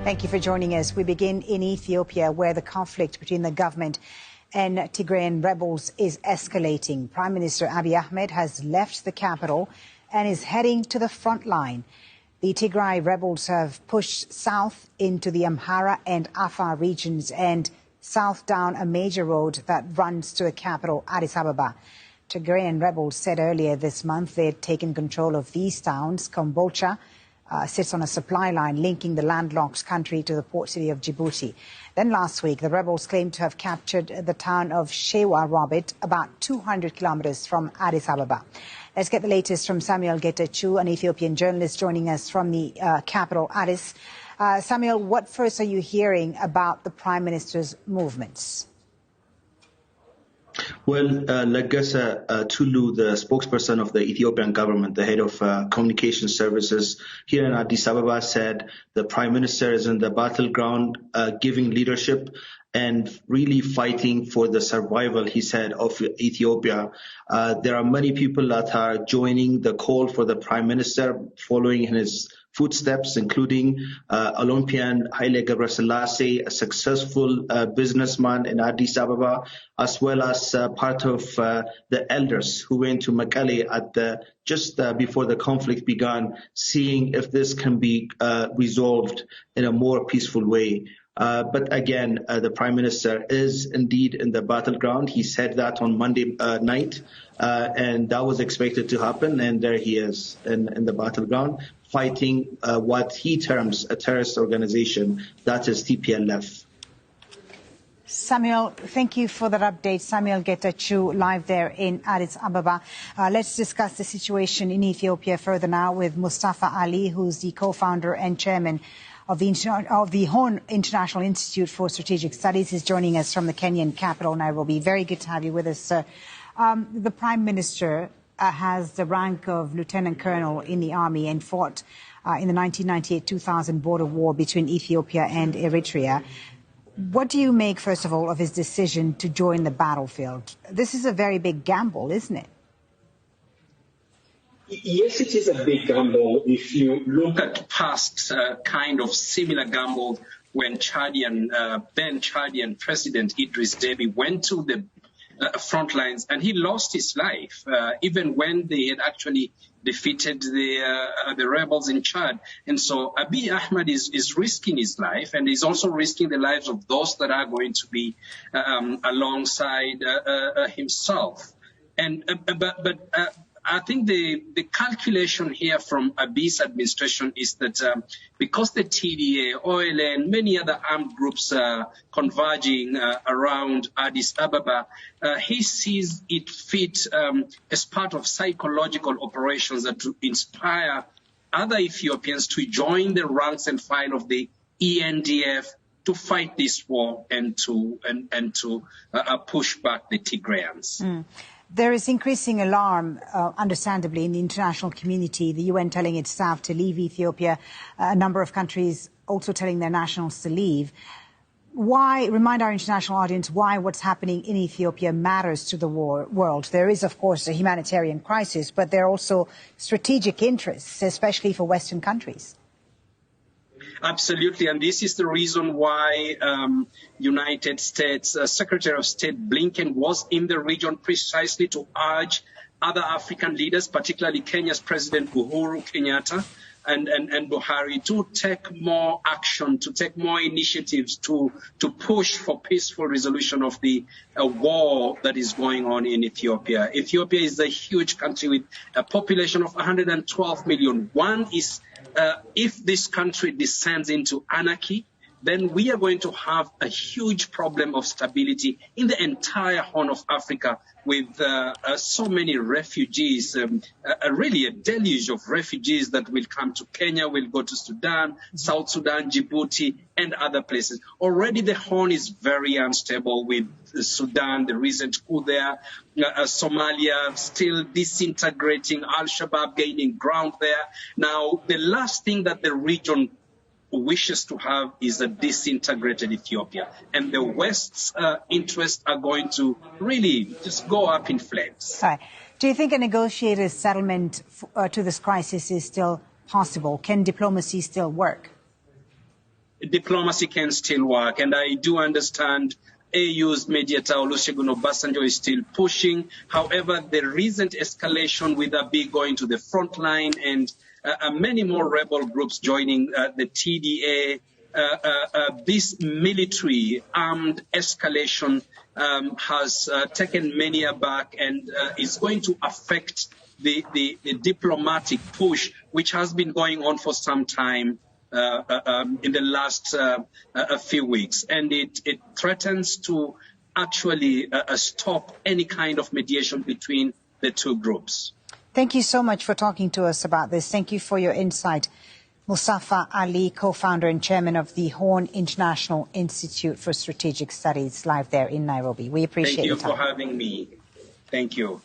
Thank you for joining us. We begin in Ethiopia, where the conflict between the government and Tigrayan rebels is escalating. Prime Minister Abiy Ahmed has left the capital and is heading to the front line. The Tigray rebels have pushed south into the Amhara and Afar regions and south down a major road that runs to the capital, Addis Ababa. Tigrayan rebels said earlier this month they had taken control of these towns. Kombolcha sits on a supply line linking the landlocked country to the port city of Djibouti. Then last week, the rebels claimed to have captured the town of Shewa Robit, about 200 kilometers from Addis Ababa. Let's get the latest from Samuel Getachew, an Ethiopian journalist joining us from the capital, Addis. Samuel, what first are you hearing about the Prime Minister's movements? Well, Lagasa Tulu, the spokesperson of the Ethiopian government, the head of communication services here in Addis Ababa, said the Prime Minister is in the battleground, giving leadership and really fighting for the survival, he said, of Ethiopia. There are many people that are joining the call for the Prime Minister, following in his footsteps, including Olympian Haile Gebrselassie, a successful businessman in Addis Ababa, as well as part of the elders who went to Mekelle at just before the conflict began, seeing if this can be resolved in a more peaceful way. But again, the Prime Minister is indeed in the battleground. He said that on Monday night, and that was expected to happen. And there he is in the battleground, fighting what he terms a terrorist organization, that is TPLF. Samuel, thank you for that update. Samuel Getachew, live there in Addis Ababa. Let's discuss the situation in Ethiopia further now with Mustafa Ali, who's the co-founder and chairman of the Horn International Institute for Strategic Studies. Is joining us from the Kenyan capital, Nairobi. Very good to have you with us, sir. The Prime Minister has the rank of Lieutenant Colonel in the army and fought in the 1998-2000 border war between Ethiopia and Eritrea. What do you make, first of all, of his decision to join the battlefield? This is a very big gamble, isn't it? Yes, it is a big gamble. If you look at past kind of similar gamble when then Chadian President Idris Deby went to the front lines and he lost his life, even when they had actually defeated the rebels in Chad. And so Abiy Ahmed is risking his life, and he's also risking the lives of those that are going to be alongside himself. And but I think the calculation here from Abiy's administration is that because the TDA, OLA, and many other armed groups are converging around Addis Ababa, he sees it fit as part of psychological operations that to inspire other Ethiopians to join the ranks and file of the ENDF to fight this war and to push back the Tigrayans. There is increasing alarm, understandably, in the international community, the UN telling its staff to leave Ethiopia, a number of countries also telling their nationals to leave. Why, remind our international audience why what's happening in Ethiopia matters to the world. There is, of course, a humanitarian crisis, but there are also strategic interests, especially for Western countries. Absolutely, and this is the reason why United States Secretary of State Blinken was in the region precisely to urge other African leaders, particularly Kenya's President Uhuru Kenyatta and Buhari, to take more action, to take more initiatives to push for peaceful resolution of the war that is going on in Ethiopia. Ethiopia is a huge country with a population of 112 million. One is if this country descends into anarchy, then we are going to have a huge problem of stability in the entire Horn of Africa with so many refugees, really a deluge of refugees that will come to Kenya, will go to Sudan, South Sudan, Djibouti, and other places. Already the Horn is very unstable with Sudan, the recent coup there, Somalia still disintegrating, Al-Shabaab gaining ground there. Now, the last thing that the region wishes to have is a disintegrated Ethiopia, and the West's interests are going to really just go up in flames. All right. Do you think a negotiated settlement to this crisis is still possible? Can diplomacy still work? diplomacy can still work. And I do understand AU's mediator Olusegun Obasanjo is still pushing. However, the recent escalation with Abiy going to the front line and many more rebel groups joining the TDA, this military armed escalation has taken many aback and is going to affect the diplomatic push, which has been going on for some time in the last a few weeks. And it threatens to actually stop any kind of mediation between the two groups. Thank you so much for talking to us about this. Thank you for your insight. Mustafa Ali, co-founder and chairman of the Horn International Institute for Strategic Studies, live there in Nairobi. We appreciate your time. Thank you for having me. Thank you.